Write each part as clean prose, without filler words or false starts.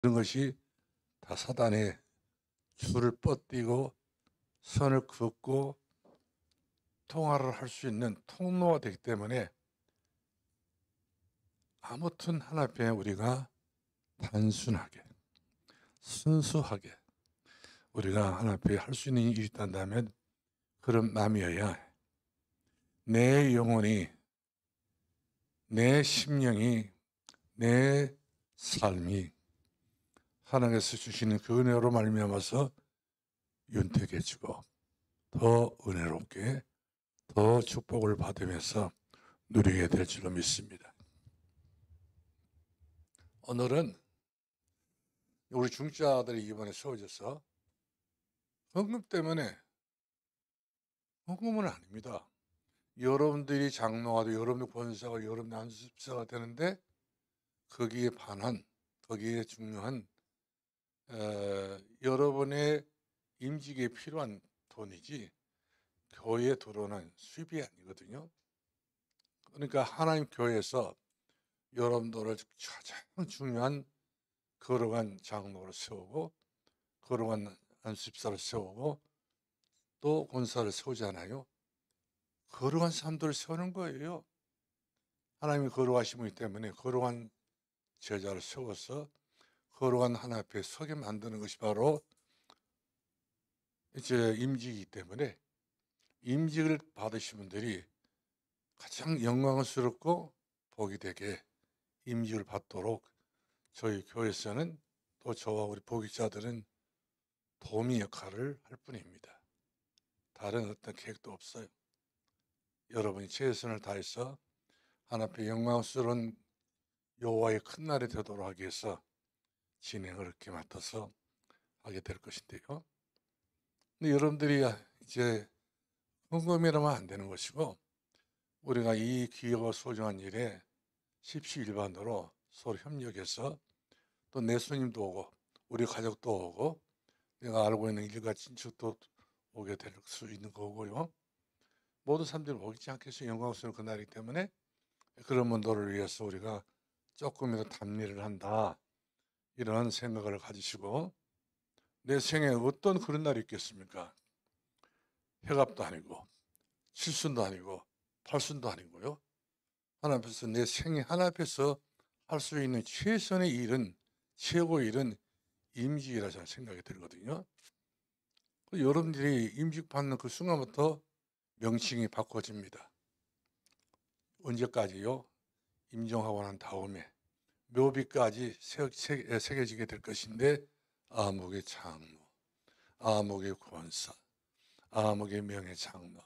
그런 것이 다 사단의 줄을 뻗뛰고 선을 긋고 통화를 할 수 있는 통로가 되기 때문에 아무튼 하나 앞에 우리가 단순하게 순수하게 우리가 하나 앞에 할 수 있는 일이 있다면 그런 마음이어야 내 영혼이 내 심령이 내 삶이 하나님께서 주시는 그 은혜로 말미암아서 윤택해지고 더 은혜롭게 더 축복을 받으면서 누리게 될 줄로 믿습니다. 오늘은 우리 중자들이 이번에 세워져서 헌금 때문에, 헌금은 아닙니다. 여러분들이 장로가 되고 여러분들 권사가 여러분들 안수집사가 되는데 거기에 반한, 거기에 중요한 여러분의 임직에 필요한 돈이지 교회에 들어오는 수입이 아니거든요. 그러니까 하나님 교회에서 여러분들을 가장 중요한 거룩한 장로를 세우고 거룩한 안수집사를 세우고 또 권사를 세우잖아요. 거룩한 사람들을 세우는 거예요. 하나님이 거룩하신 분이기 때문에 거룩한 제자를 세워서 거룩한 하나님 앞에 서게 만드는 것이 바로 이제 임직이기 때문에 임직을 받으신 분들이 가장 영광스럽고 복이 되게 임직을 받도록 저희 교회에서는 또 저와 우리 복직자들은 도미 역할을 할 뿐입니다. 다른 어떤 계획도 없어요. 여러분이 최선을 다해서 하나님 앞에 영광스러운 여호와의 큰 날이 되도록 하기 위해서 진행을 이렇게 맡아서 하게 될 것인데요. 근데 여러분들이 이제 헌금이라면 안 되는 것이고 우리가 이 귀하고 소중한 일에 십시일반으로 서로 협력해서 또 내 손님도 오고 우리 가족도 오고 내가 알고 있는 일가 친척도 오게 될 수 있는 거고요. 모든 사람들이 오지 않겠어요. 영광스러운 그날이기 때문에 그런 분들을 위해서 우리가 조금이라도 답례를 한다. 이런 생각을 가지시고 내 생에 어떤 그런 날이 있겠습니까? 회갑도 아니고 칠순도 아니고 팔순도 아니고요. 하나님 앞에서 내 생에 하나님 앞에서 할 수 있는 최선의 일은 최고의 일은 임직이라 저는 생각이 들거든요. 여러분들이 임직 받는 그 순간부터 명칭이 바꿔집니다. 언제까지요? 임종하고 난 다음에 묘비까지 새겨지게 될 것인데 아목의 장로, 아목의 권사, 아목의 명예 장로,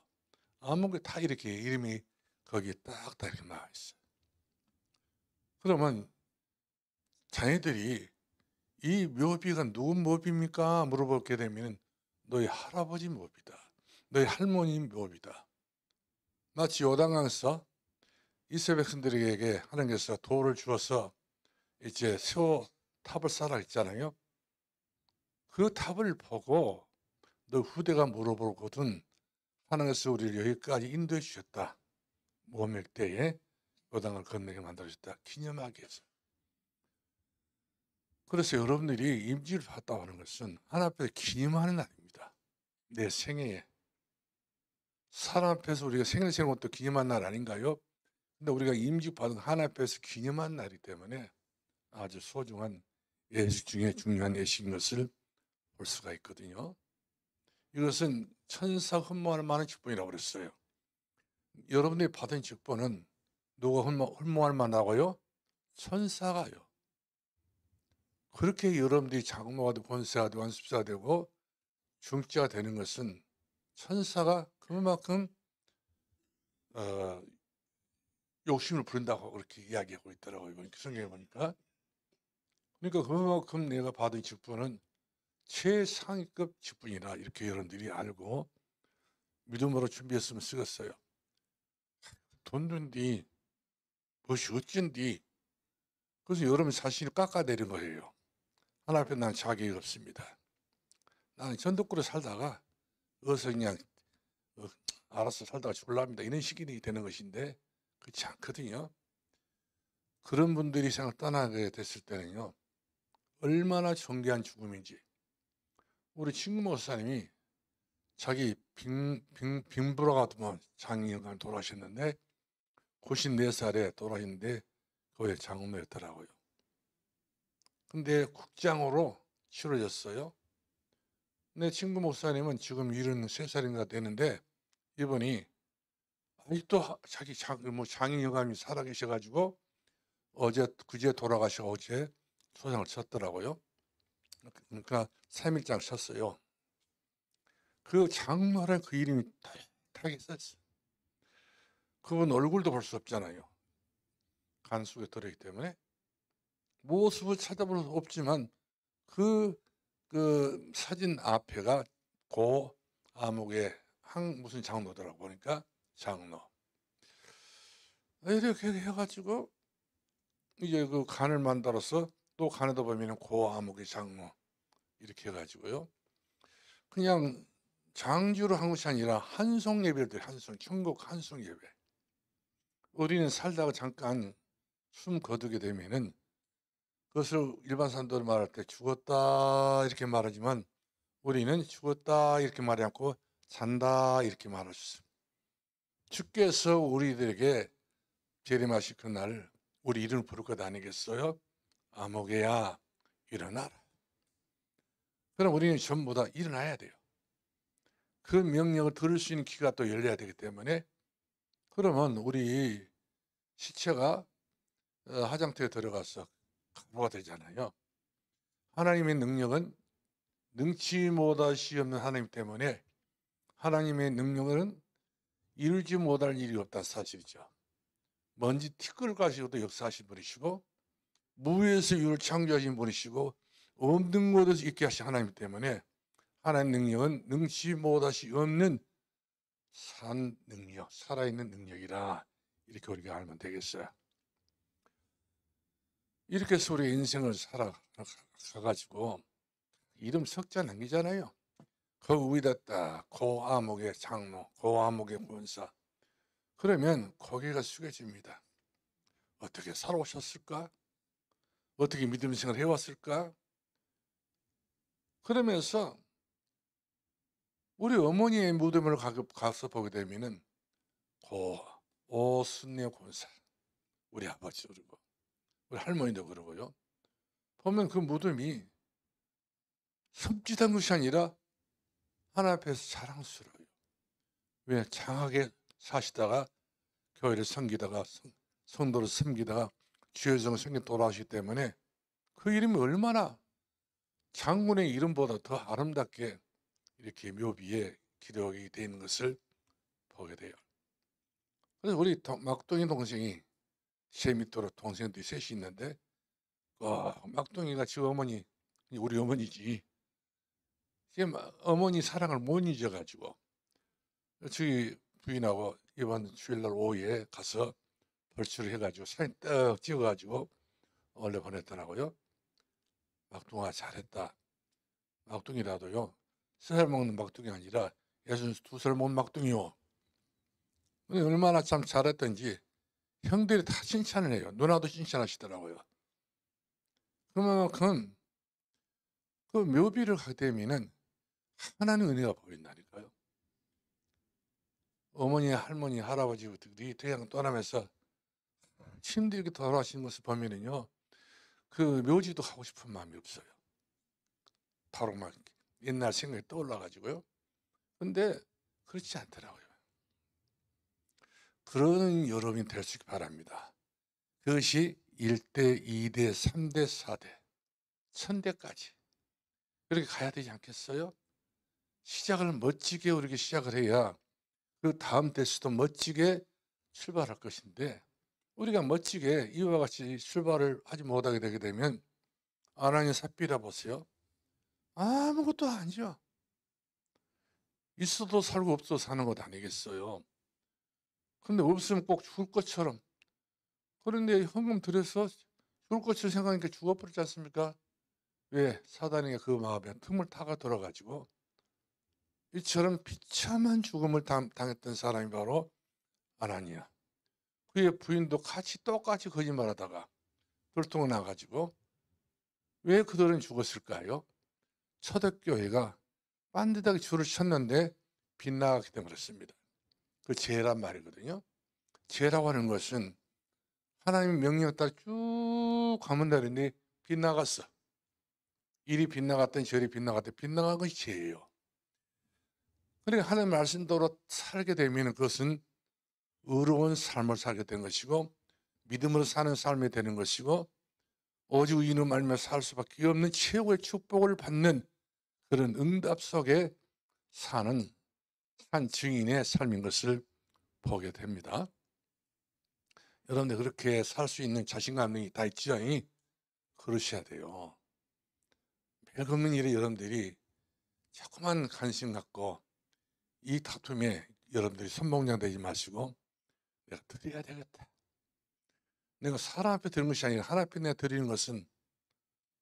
아목의 다 이렇게 이름이 거기에 딱 이렇게 나와 있어요. 그러면 자녀들이 이 묘비가 누구 묘비입니까? 물어보게 되면 너희 할아버지 묘비다. 너희 할머니 묘비다. 마치 요단강에서 이스라엘 백성들에게 하나님께서 돌을 주어서 이제 새 탑을 쌓으라 했잖아요. 그 탑을 보고 너 후대가 물어보거든 하나님께서 우리를 여기까지 인도해 주셨다. 모멸 때에 요단을 건너게 만들어줬다. 기념하기 위해서. 그래서 여러분들이 임지를 받았다고 하는 것은 하나님 앞에서 기념하는 날입니다. 내 생애에. 사람 앞에서 우리가 생일 세는 것도 기념한 날 아닌가요? 근데 우리가 임직 받은 하나님 앞에서 기념한 날이기 때문에 아주 소중한 예식 중에 중요한 예식인 것을 볼 수가 있거든요. 이것은 천사 흠모할 만한 직분이라고 그랬어요. 여러분들이 받은 직분은 누가 흠모할 만하고요? 천사가요. 그렇게 여러분들이 장로가 되고 권사가 되고 안수사가 되고 중지가 되는 것은 천사가 그만큼 욕심을 부린다고 그렇게 이야기하고 있더라고요. 성경에 보니까. 그러니까 그만큼 내가 받은 직분은 최상위급 직분이라 이렇게 여러분들이 알고 믿음으로 준비했으면 쓰겠어요. 돈 든디 무엇이 어쩐디. 그래서 여러분 자신을 깎아내린 거예요. 하나님 앞에 나는 자격이 없습니다. 나는 전도구로 살다가 어서 그냥 알아서 살다가 죽을랍니다. 이런 식이 되는 것인데 그렇지 않거든요. 그런 분들이 생을 떠나게 됐을 때는요. 얼마나 정대한 죽음인지. 우리 친구 목사님이 자기 빙불어가더만 장인어른 돌아가셨는데 94살에 돌아가셨는데 거기에 장로였더라고요. 근데 국장으로 치러졌어요. 내 친구 목사님은 지금 73살인가 되는데 이분이 아직도 자기 장인 영감이 살아계셔가지고 그제 돌아가셔 어제 소장을 쳤더라고요. 그러니까 3일장 쳤어요. 그 장로란 그 이름이 탁탁 있었어요. 그분 얼굴도 볼 수 없잖아요. 간 속에 들어있기 때문에 모습을 찾아볼 수 없지만 그 사진 앞에가 고 암흑의 무슨 장로더라고 보니까 장로. 이렇게 해가지고 이제 그 간을 만들어서 또 간에다 보면은 고 암흑의 장로 이렇게 해가지고요. 그냥 장주로 한 것이 아니라 한송 예배를 드려요. 한송, 천국 한송 예배. 우리는 살다가 잠깐 숨 거두게 되면은 그것을 일반 사람들 말할 때 죽었다 이렇게 말하지만 우리는 죽었다 이렇게 말하지 않고 잔다 이렇게 말할 수 있습니다. 주께서 우리들에게 재림하실 그날 우리 이름을 부를 것 아니겠어요? 아모개야 일어나라. 그럼 우리는 전부 다 일어나야 돼요. 그 명령을 들을 수 있는 귀가 또 열려야 되기 때문에 그러면 우리 시체가 화장터에 들어가서 가루가 되잖아요. 하나님의 능력은 능치 못하시 없는 하나님 때문에 하나님의 능력은 이루지 못할 일이 없다는 사실이죠. 먼지 티끌 가시고도 역사하신 분이시고 무에서 유를 창조하신 분이시고 없는 곳에서 있게 하신 하나님 때문에 하나님 능력은 능치 못하시 없는 산 능력, 살아있는 능력이라 이렇게 우리가 알면 되겠어요. 이렇게 해서 우리 인생을 살아가가지고 이름 석자 남기잖아요. 그 위에다 딱 고아목의 장로, 고아목의 권사. 그러면 고개가 숙여집니다. 어떻게 살아오셨을까? 어떻게 믿음 생활을 해왔을까? 그러면서 우리 어머니의 무덤을 가서 보게 되면은 오순례 권사, 우리 아버지도 그러고 우리 할머니도 그러고요. 보면 그 무덤이 섬찟한 것이 아니라 하나님 앞에서 자랑스러워요. 왜? 장하게 사시다가 교회를 섬기다가 성도를 섬기다가 주의 정을 섬기 돌아오시기 때문에 그 이름이 얼마나 장군의 이름보다 더 아름답게 이렇게 묘비에 기록이 되어 있는 것을 보게 돼요. 그래서 우리 막둥이 동생이 제 밑으로 동생들이 셋이 있는데 막둥이가 지 어머니, 우리 어머니지. 지금 어머니 사랑을 못 잊어가지고 저희 부인하고 이번 주일날 오후에 가서 벌초를 해가지고 사진 딱 찍어가지고 원래 보냈더라고요. 막둥아 잘했다. 막둥이라도요 3살 먹는 막둥이 아니라 62살 먹는 막둥이요. 얼마나 참 잘했던지 형들이 다 칭찬을 해요. 누나도 칭찬하시더라고요. 그만큼 그 묘비를 가게 되면은 하나님 은혜가 보인다니까요. 어머니, 할머니, 할아버지들이 대양 떠나면서 힘들게 돌아가시는 모습 보면은요, 그 묘지도 가고 싶은 마음이 없어요. 바로 막 옛날 생각이 떠올라가지고요. 근데 그렇지 않더라고요. 그런 여러분이 될 수 있기 바랍니다. 그것이 1대, 2대, 3대, 4대, 1000대까지 그렇게 가야 되지 않겠어요? 시작을 멋지게 우리가 시작을 해야 그 다음 대수도 멋지게 출발할 것인데 우리가 멋지게 이와 같이 출발을 하지 못하게 되게 되면 아나니아 삽비라 보세요. 아무것도 아니죠. 있어도 살고 없어도 사는 것 아니겠어요. 근데 없으면 꼭 죽을 것처럼. 그런데 헌금 들여서 죽을 것처럼 생각하니까 죽어버리지 않습니까? 왜? 사단이 그 마음에 틈을 타가 들어가지고 이처럼 비참한 죽음을 당했던 사람이 바로 아나니아. 그의 부인도 똑같이 거짓말하다가 들통을 나가지고 왜 그들은 죽었을까요? 초대교회가 반듯하게 줄을 쳤는데 빗나가기 때문에 그렇습니다. 그 죄란 말이거든요. 죄라고 하는 것은 하나님의 명령에 따라 쭉 가면 되는데 빗나갔어. 이리 빗나갔던 저리 빗나갔던 빗나간 것이 죄예요. 그러니까 하나님 말씀대로 살게 되면 그것은 의로운 삶을 살게 된 것이고 믿음으로 사는 삶이 되는 것이고 오직 의인으로 말미암아 살 수밖에 없는 최고의 축복을 받는 그런 응답 속에 사는 한 증인의 삶인 것을 보게 됩니다. 여러분들 그렇게 살 수 있는 자신감이 다 있지요. 그러셔야 돼요. 별 없는 일에 여러분들이 자꾸만 관심 갖고 이 다툼에 여러분들이 선봉장 되지 마시고 내가 드려야 되겠다. 내가 사람 앞에 드리는 것이 아니라 하나님 앞에 내가 드리는 것은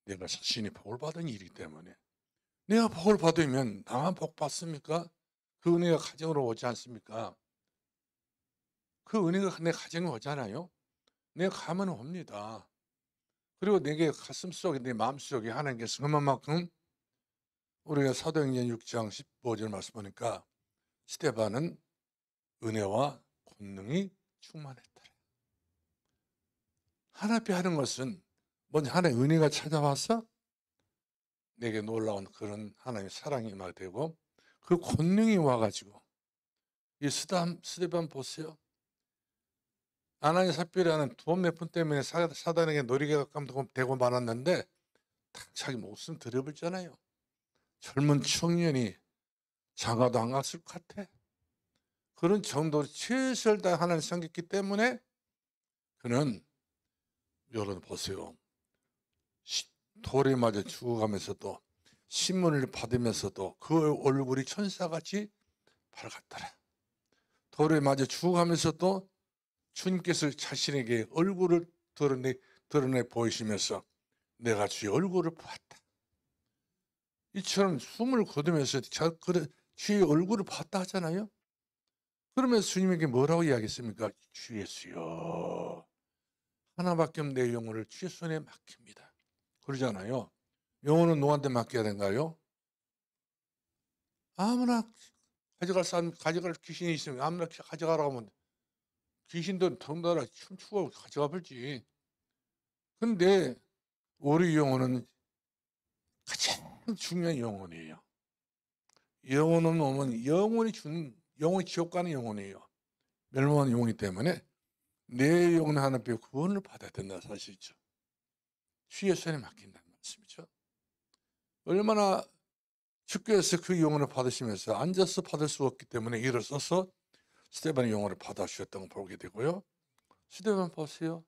내가 자신이 복을 받은 일이기 때문에 내가 복을 받으면 나만 복 받습니까? 그 은혜가 가정으로 오지 않습니까? 그 은혜가 내 가정에 오잖아요. 내가 가면 옵니다. 그리고 내게 가슴속에 내 마음속에 하나님께서 그만큼 우리가 사도행전 6장 15절 말씀 보니까 스데반은 은혜와 권능이 충만했더라. 하나님 앞에 하는 것은 먼저 하나님의 은혜가 찾아와서 내게 놀라운 그런 하나님의 사랑이 임하게 되고 그 권능이 와가지고 이 스데반 보세요. 아나니아 삽비라는 돈 몇 푼 때문에 사단에게 노리게 되고 말았는데 자기 목숨 들여버렸잖아요. 젊은 청년이 장가도 안 갔을 것 같아. 그런 정도로 최선을 다해 하나님을 섬겼기 때문에 그는 여러분 보세요. 돌에 맞아 죽어가면서도 신문을 받으면서도 그 얼굴이 천사같이 밝았더라. 돌에 맞아 죽어가면서도 주님께서 자신에게 얼굴을 드러내 보이시면서 내가 주의 얼굴을 보았다. 이처럼 숨을 거두면서 주의 얼굴을 봤다 하잖아요. 그러면서 주님에게 뭐라고 이야기했습니까? 주 예수여 하나밖에 없는 내 영혼을 주의 손에 맡깁니다. 그러잖아요. 영혼은 누구한테 맡겨야 되는가요? 아무나 가져갈 사람, 가져갈 귀신이 있으면 아무나 가져가라고 하면 귀신도 덩달아 춤추고 가져가 버리지. 근데 우리 영혼은 가장 중요한 영혼이에요. 영혼은 오면 영혼이 지옥 가는 영혼이에요. 멸망하는 영혼이기 때문에 내 영혼 하나님께 구원을 받아야 된다 사실이죠. 주의 손에 맡긴다는 말씀이죠. 얼마나 주께서 그 영혼을 받으시면서 앉아서 받을 수 없기 때문에 일어서서 스데반의 영혼을 받아주셨던 걸 보게 되고요. 스데반 보세요.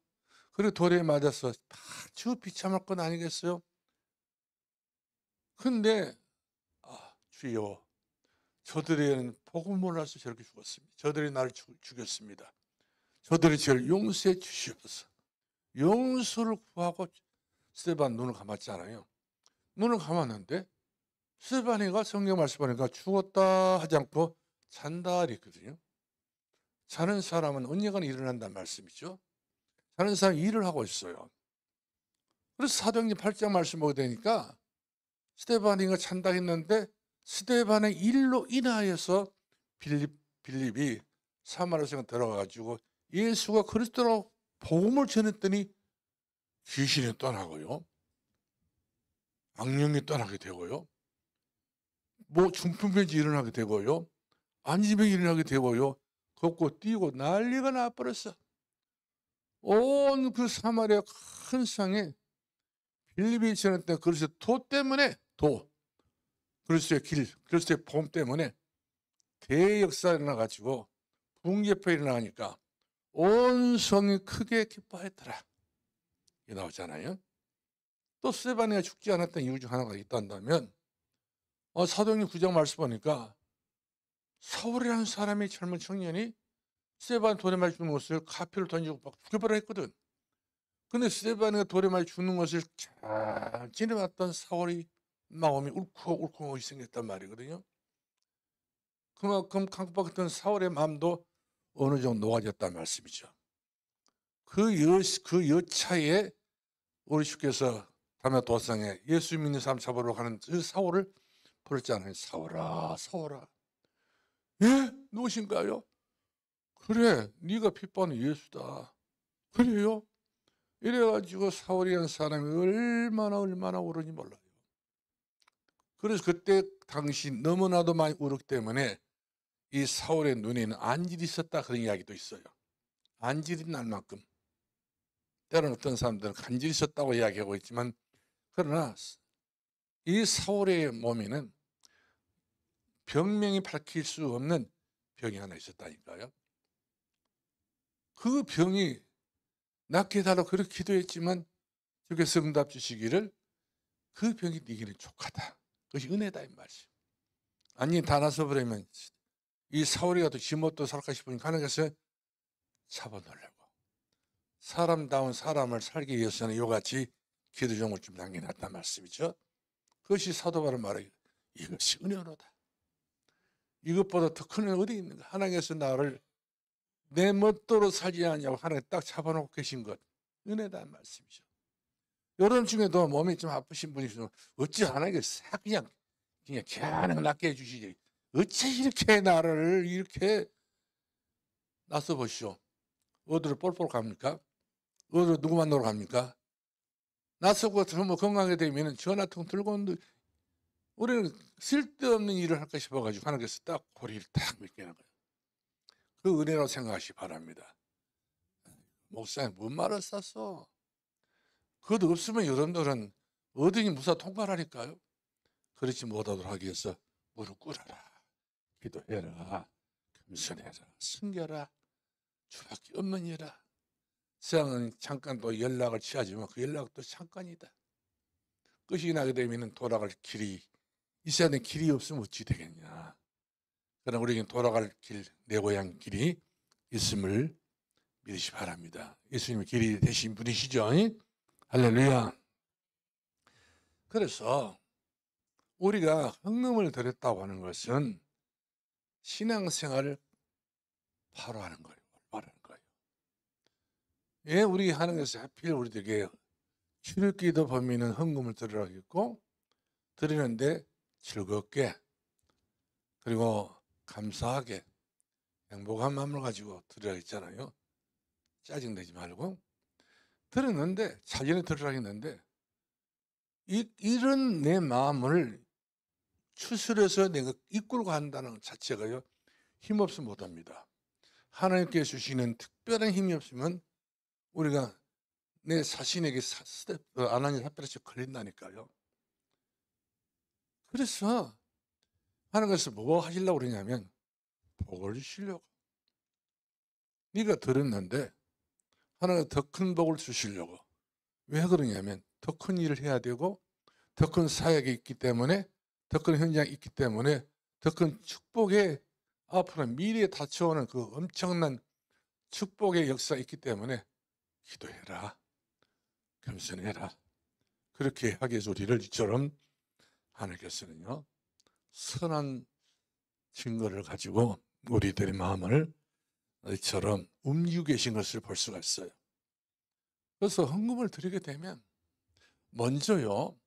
그리고 돌에 맞아서 아주 비참할 건 아니겠어요? 근데 주여 저들은 복음을 몰라서 저렇게 죽었습니다. 저들이 나를 죽였습니다. 저들이 저를 용서해 주시옵소서. 용서를 구하고 스데반 눈을 감았잖아요. 눈을 감았는데 스데반이가 성경 말씀 보니까 죽었다 하지 않고 잔다 그랬거든요. 자는 사람은 언젠가는 일어난다는 말씀이죠. 자는 사람이 일을 하고 있어요. 그래서 사도행전 8장 말씀 보게 되니까 스데반이가 잔다 했는데 스데반의 일로 인하여서 빌립이 사마리아성에 들어가가지고 예수가 그리스도라고 복음을 전했더니 귀신이 떠나고요. 악령이 떠나게 되고요. 중풍병이 일어나게 되고요. 안지병이 일어나게 되고요. 걷고 뛰고 난리가 나버렸어. 온 그 사마리아 큰 상에 빌립이 전했던 그리스도의 도 때문에 그리스도의 길, 그리스도의 복음 때문에 대역사가 일어나가지고 붕괴파 일어나니까 온 성이 크게 기뻐했더라. 이게 나오잖아요. 또 스데반이가 죽지 않았던 이유 중 하나가 있다면 사도행전 9장 말씀 보니까 사울이라는 사람이 젊은 청년이 스데반 돌에 맞아 죽는 것을 카피를 던지고 막 죽여버려 했거든. 근데 스데반이가 돌에 맞아 죽는 것을 잘 지내봤던 사울이 마음이 울컥울컥 생겼단 말이거든요. 그만큼 강박했던 사울의 마음도 어느 정도 녹아졌단 말씀이죠. 그 여차에 우리 주께서 담에 도상에 예수 믿는 사람 잡으러 가는 그 사울을 부르잖아요. 사울아, 사울아. 예? 누구신가요? 그래, 네가 핏바는 예수다. 그래요? 이래가지고 사울이라는 사람이 얼마나 울은지 몰라요. 그래서 그때 당시 너무나도 많이 울었기 때문에 이 사울의 눈에는 안질이 있었다, 그런 이야기도 있어요. 안질이 날 만큼. 때로는 어떤 사람들은 간질이 있었다고 이야기하고 있지만, 그러나 이 사울의 몸에는 병명이 밝힐 수 없는 병이 하나 있었다니까요. 그 병이 낫게 해달라고 그렇게 기도했지만 주께서 응답 주시기를 그 병이 네게는 족하다. 그것이 은혜다, 이 말이죠. 아니, 다 나서 버리면 이 사울이가 또 지못도 살까 싶으니까 하나님께서 잡아놓으려고, 사람다운 사람을 살기 위해서는 이같이 기도 종을 좀 남겨놨단 말씀이죠. 그것이 사도 바울 말이에요. 이것이 은혜로다. 이것보다 더 큰 은혜 어디 있는가. 하나님께서 나를 내 멋대로 살지 않냐고 하나님 딱 잡아놓고 계신 것, 은혜다 말씀이죠. 여러분 중에도 몸이 좀 아프신 분이 있으면 어찌 하나님께서 그냥 그냥 낫게 해주시지, 어찌 이렇게 나를 이렇게 낯서 보시오. 어디로 볼 갑니까? 어디로 누구 만나러 갑니까? 낯서고 뭐 건강하게 되면 전화통 들고 우리는 쓸데없는 일을 할까 싶어가지고 하나님께서 딱 고리를 딱 묶여놓은 거예요. 그 은혜라고 생각하시기 바랍니다. 목사님, 뭔 말을 쌌어? 그것도 없으면 여러분들은 어디니 무사 통과하니까요. 그렇지 못하도록 하기 위해서 무릎 꿇어라, 기도해라, 겸손해라, 숨겨라, 주밖에 없는 일이라. 세상은 잠깐 또 연락을 취하지만 그 연락도 잠깐이다. 끝이 나게 되면 돌아갈 길이 있어야 되는 길이 없으면 어찌 되겠냐. 그러나 우리에게 돌아갈 길, 내 고향 길이 있음을 믿으시 바랍니다. 예수님의 길이 되신 분이시죠. 할렐루야. 그래서 우리가 헌금을 드렸다고 하는 것은 신앙생활을 바로 하는 거예요. 바로 하는 거예요. 예, 우리 하는 것은 하필 우리들에게 출입기도 범위는 헌금을 드리라고 했고, 드리는데 즐겁게, 그리고 감사하게, 행복한 마음을 가지고 드리라고 했잖아요. 짜증내지 말고. 드렸는데, 자연히 드리라고 했는데, 이런 내 마음을 추스려서 내가 이끌고 간다는 것 자체가요, 힘없어 못합니다. 하나님께 주시는 특별한 힘이 없으면 우리가 내 자신에게 아나니 사페라치 걸린다니까요. 그래서 하나님께서 뭐 하시려고 그러냐면 복을 주시려고. 네가 들었는데 하나님은 더 큰 복을 주시려고. 왜 그러냐면 더 큰 일을 해야 되고, 더 큰 사역이 있기 때문에, 더 큰 현장이 있기 때문에, 더 큰 축복의 앞으로 미래에 닥쳐오는 그 엄청난 축복의 역사가 있기 때문에 기도해라, 겸손해라. 그렇게 하기 위해서 우리를 이처럼 하나님께서는요, 선한 증거를 가지고 우리들의 마음을 이처럼 움직이고 계신 것을 볼 수가 있어요. 그래서 헌금을 드리게 되면 먼저요,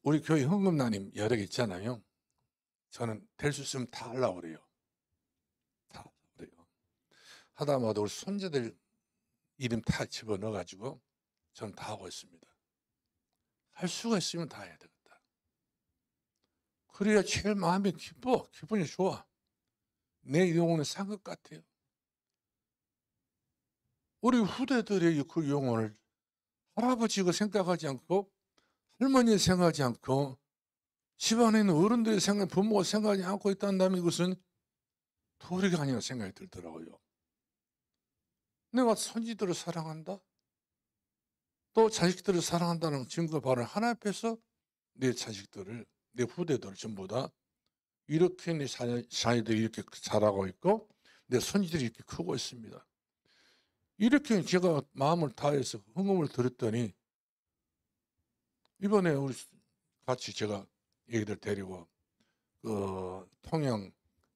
우리 교회 헌금단임 여러 개 있잖아요. 저는 될 수 있으면 다 하려고 그래요. 다 그래요. 하다마다 우리 손자들 이름 다 집어넣어가지고 저는 다 하고 있습니다. 할 수가 있으면 다 해야 되겠다. 그래야 제일 마음이 기분이 좋아. 내 영혼을 산 것 같아요. 우리 후대들의 그 영혼을 할아버지가 생각하지 않고, 할머니가 생각하지 않고, 집안에 있는 어른들의 생각, 부모가 생각하지 않고 있다면 이것은 도리가 아니라 생각이 들더라고요. 내가 손지들을 사랑한다, 또 자식들을 사랑한다는 증거 바로 하나 앞에서 내 자식들을, 내 후대들을 전부 다 이렇게 내 자녀들이 이렇게 자라고 있고 내 손지들이 이렇게 크고 있습니다. 이렇게 제가 마음을 다해서 헌금을 드렸더니, 이번에 우리 같이 제가 얘기들 데리고 그 통영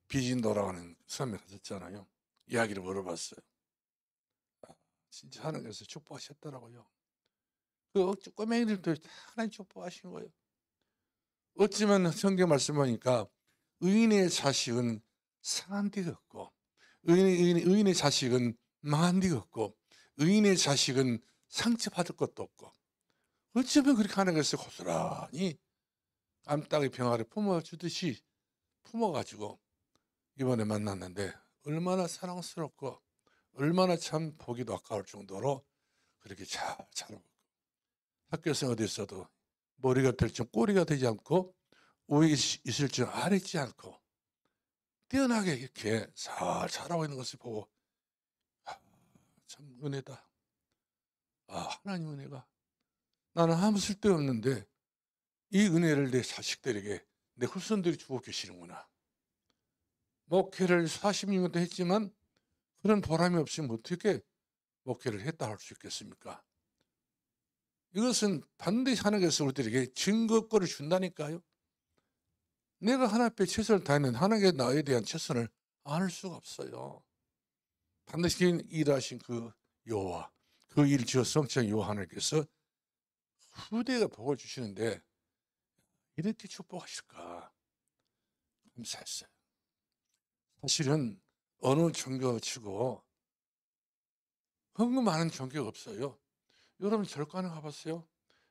비진도라고 하는 섬에 갔었잖아요. 이야기를 물어봤어요. 진짜 하나님께서 축복하셨더라고요. 그 꼬맹이들도 하나님 축복하시는 거예요. 어찌면 성경 말씀하니까 의인의 자식은 상한 데가 없고 의인의 자식은 망한 데가 없고 의인의 자식은 상처받을 것도 없고 어쩌면 그렇게 하나님께서 고스란히 암탉의 병아를 품어주듯이 품어가지고 이번에 만났는데 얼마나 사랑스럽고 얼마나 참 보기도 아까울 정도로 그렇게 잘 자라고 학교에서 어디 있어도 머리가 될 줄 꼬리가 되지 않고 위에 있을 줄 아래지 않고 뛰어나게 이렇게 잘 자라고 있는 것을 보고 아, 참 은혜다. 아, 하나님 은혜가 나는 아무 쓸데없는데 이 은혜를 내 자식들에게 내 후손들이 주고 계시는구나. 목회를 40년도 했지만 그런 보람이 없으면 어떻게 목회를 했다 할 수 있겠습니까? 이것은 반드시 하나님께서 우리들에게 증거거를 준다니까요. 내가 하나님 앞에 최선을 다했는데 하나님께 나에 대한 최선을 안 할 수가 없어요. 반드시 일하신 그 여호와, 그 일을 지어 성취한 여호와 하나님께서 후대가 복을 주시는데 이렇게 축복하실까 감사했어요. 사실은 어느 종교 치고 헌금 많은 종교가 없어요. 여러분 절간에 가봤어요?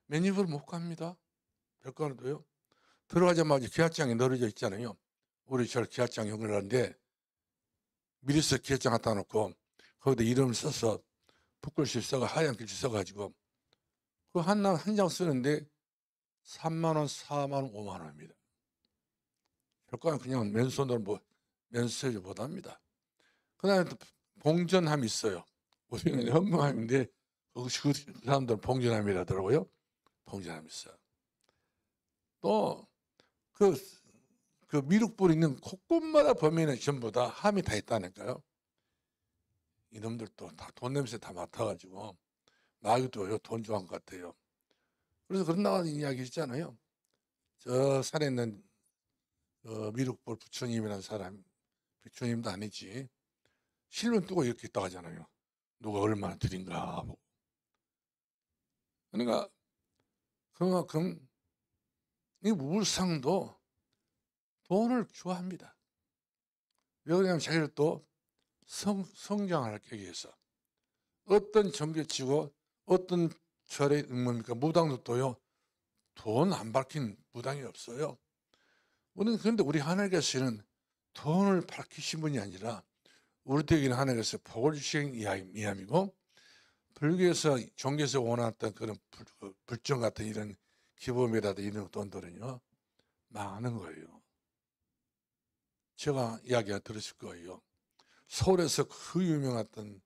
맨입으로 못 갑니다. 절간에도요. 들어가자마자 기합장이 널어져 있잖아요. 우리 절 기합장 연결하는데 미리서 기합장 갖다 놓고 거기다 이름을 써서 붓글씨 써가 하얀 글씨 써가지고 그 한 장 쓰는데 3만 원, 4만 원, 5만 원입니다. 절간은 그냥 맨손으로 뭐 맨수세지 못합니다. 그다음에 또 봉전함이 있어요. 우리는 헌금함인데 그 사람들은 봉전함이라더라고요. 봉전함이 있어요. 또 그 미륵불 있는 곳곳마다 보면은 전부 다 함이 다 있다니까요. 이놈들도 다 돈 냄새 다 맡아가지고 마귀도요 돈 좋아한 것 같아요. 그래서 그런 나가는 이야기 있잖아요. 저 산에 있는 미륵불 부처님이라는 사람, 부처님도 아니지. 실문 뜨고 이렇게 있다 하잖아요. 누가 얼마나 드린가 하고. 그러니까 그만큼 이 우상도 돈을 좋아합니다. 왜 그러냐면 자기를 또 성장하기 위해서 어떤 종교치고 어떤 절에 뭡니까 무당도 또요 돈 안 밝힌 무당이 없어요. 우리는 그런데 우리 하나님께서는 돈을 밝히신 분이 아니라 우리에게는 하나님께서 복을 주신 이함이고 불교에서 종교에서 원했던 그런 불정 같은 이런 기범이라든 이런 돈들은요 많은 거예요. 제가 이야기가 들으실 거예요. 서울에서 그 유명했던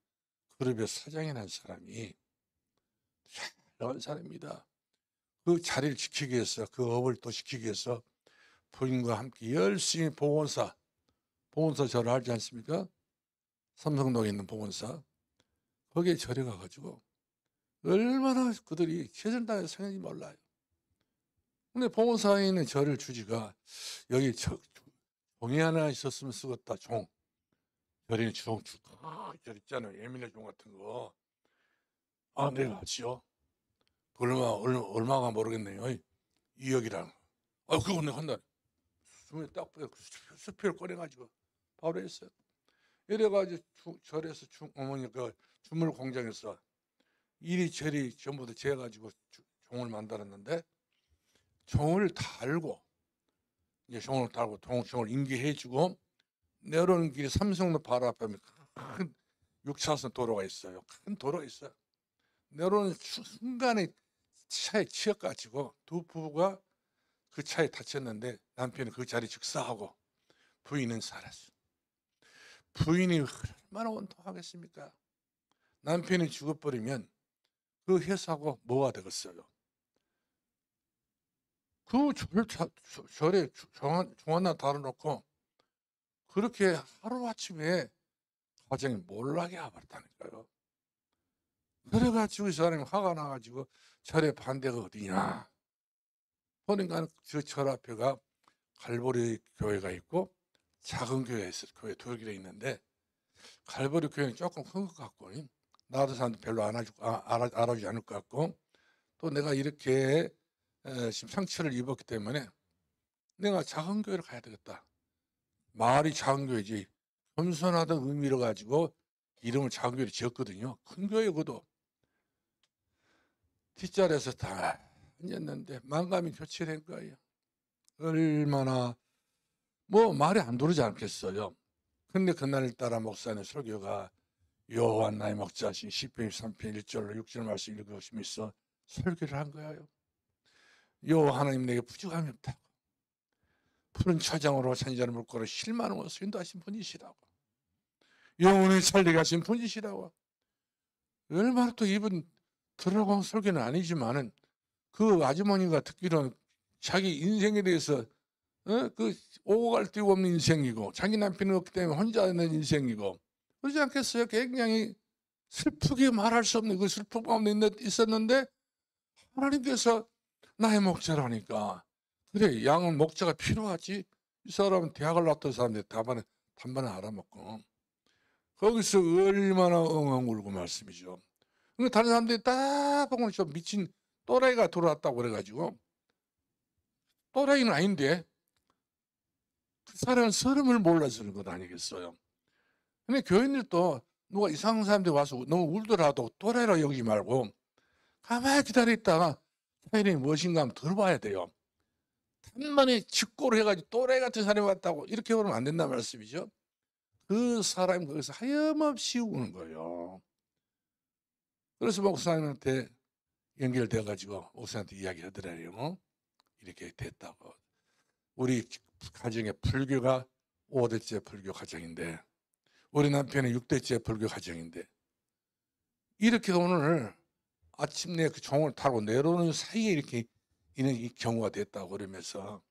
그룹의 사장이라는 사람이 잘나간 사람입니다. 그 자리를 지키기 위해서 그 업을 또 지키기 위해서 부인과 함께 열심히 봉원사 절을 알지 않습니까? 삼성동에 있는 봉원사 거기에 절에 가가지고 얼마나 그들이 최선을 다해서 생각이 몰라요. 근데 봉원사에 있는 절을 주지가 여기 종이 하나 있었으면 쓰겠다. 종 절에는 절 있잖아요. 예민의 종 같은 거. 아 내가 하지요. 얼마가 모르겠네요. 2억이랑. 아 그거 내가 한다. 주머니 딱 수표를 꺼내가지고 바로 했어요. 이래가지고 절에서 어머니 그 주물 공장에서 이리저리 전부 다 재가지고 종을 만들었는데 종을 달고 이제 종을 달고 종을 인계해주고 내려오는 길에 삼성로 바로 앞에 큰 6차선 도로가 있어요. 큰 도로가 있어요. 내려오는 순간에 차에 치여가지고 두 부부가 그 차에 다쳤는데 남편이 그 자리 즉사하고 부인은 살았어요. 부인이 얼마나 원통하겠습니까? 남편이 죽어버리면 그 회사하고 뭐가 되겠어요? 그 절에 종하나 달아놓고 그렇게 하루아침에 가정이 몰락이 와버렸다니까요. 그래가지고 이 사람이 화가 나가지고 절에 반대가 어디냐? 보니까 그 절 앞에가 갈보리 교회가 있고 작은 교회가 있어요. 교회 두 개가 있는데 갈보리 교회는 조금 큰 것 같고 나도 사람도 별로 알아주지 않을 것 같고 또 내가 이렇게 지금 상처를 입었기 때문에 내가 작은 교회를 가야 되겠다. 마을이 작은 교회지 겸손하던 의미로 가지고 이름을 작은 교회로 지었거든요. 큰 교회고도 뒷자리에서 다 앉았는데 만감이 교체된 거예요. 얼마나 뭐 말이 안 도르지 않겠어요. 근데 그날따라 목사님 설교가 요한 나의 목자신 10편 23편 1절로 6절 말씀 읽으시면서 설교를 한 거예요. 요 하나님 내게 부족함이 없다고. 푸른 초장으로 산자를 물고로 실만한 것을 인도하신 분이시라고. 영혼을 살리게 하신 분이시라고. 얼마나 또 이분 들어간 설교는 아니지만은 그 아주머니가 듣기로는 자기 인생에 대해서 그 오고 갈 데가 없는 인생이고 자기 남편이 없기 때문에 혼자 있는 인생이고 그러지 않겠어요? 굉장히 슬프게 말할 수 없는 그 슬픔 가운데 있었는데 하나님께서 나의 목자라니까 그래 양은 목자가 필요하지. 이 사람은 대학을 나왔던 사람인데 단번에 알아먹고 거기서 얼마나 엉엉 울고 말씀이죠. 그러니까 다른 사람들이 딱 보고 좀 미친 또라이가 들어왔다고 그래가지고 또라이는 아닌데 그 사람은 서름을 몰라서 그런 것 아니겠어요. 근데 교인들도 누가 이상한 사람들이 와서 너무 울더라도 또라이라고 여기지 말고 가만히 기다렸다가 사연이 무엇인가 한번 들어봐야 돼요. 단번에 직고를 해가지고 또라이 같은 사람이 왔다고 이렇게 그러면 안 된다는 말씀이죠. 그 사람이 거기서 하염없이 우는 거예요. 그래서 목사님한테 연결돼가지고 목사님한테 이야기하더래요. 이렇게 됐다고. 우리 가정에 불교가 5대째 불교 가정인데 우리 남편은 6대째 불교 가정인데 이렇게 오늘 아침내 그 종을 타고 내려오는 사이에 이렇게 이런 이 경우가 됐다고 그러면서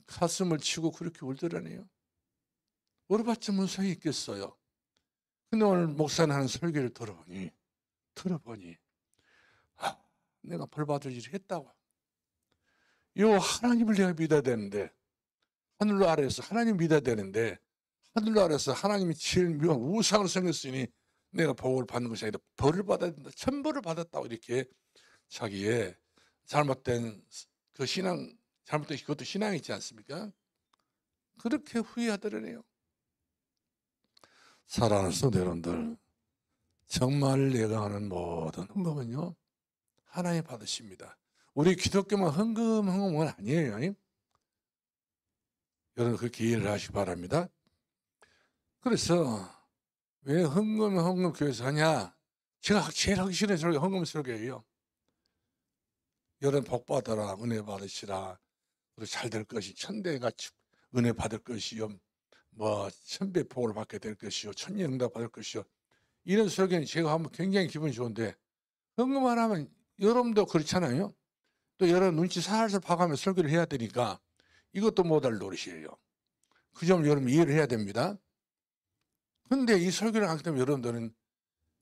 가슴을 치고 그렇게 울더라네요. 울어봤자 무슨 소용이 있겠어요. 근데 오늘 목사님 하는 설교를 들어보니 내가 벌 받을 일을 했다고. 요 하나님을 내가 믿어야 되는데 하늘로 아래에서 하나님 믿어야 되는데 하늘로 아래에서 하나님이 제일 묘한 우상으로 생겼으니 내가 복을 받는 것이 아니라 벌을 받아야 된다. 천벌을 받았다고 이렇게 자기의 잘못된 그 신앙 잘못된 그것도 신앙이 있지 않습니까? 그렇게 후회하더라네요. 사랑하는 성도 여러분들 정말 내가 하는 모든 헌금은요 하나님 받으십니다. 우리 기독교만 헌금은 아니에요. 여러분 그렇게 이해를 하시기 바랍니다. 그래서 왜 헌금 교회에서 하냐? 제가 제일 하기 싫은 소리가 헌금 설교예요. 여러분 복 받아라 은혜 받으시라 그리고 잘 될 것이 천대가 은혜 받을 것이요 뭐 천배 복을 받게 될 것이요 천년 응답 받을 것이요 이런 설교는 제가 하면 굉장히 기분이 좋은데 헌금 안 하면 여러분도 그렇잖아요. 또 여러분 눈치 살살 봐가며 설교를 해야 되니까 이것도 못할 노릇이에요. 그 점을 여러분 이해를 해야 됩니다. 그런데 이 설교를 하기 때문에 여러분들은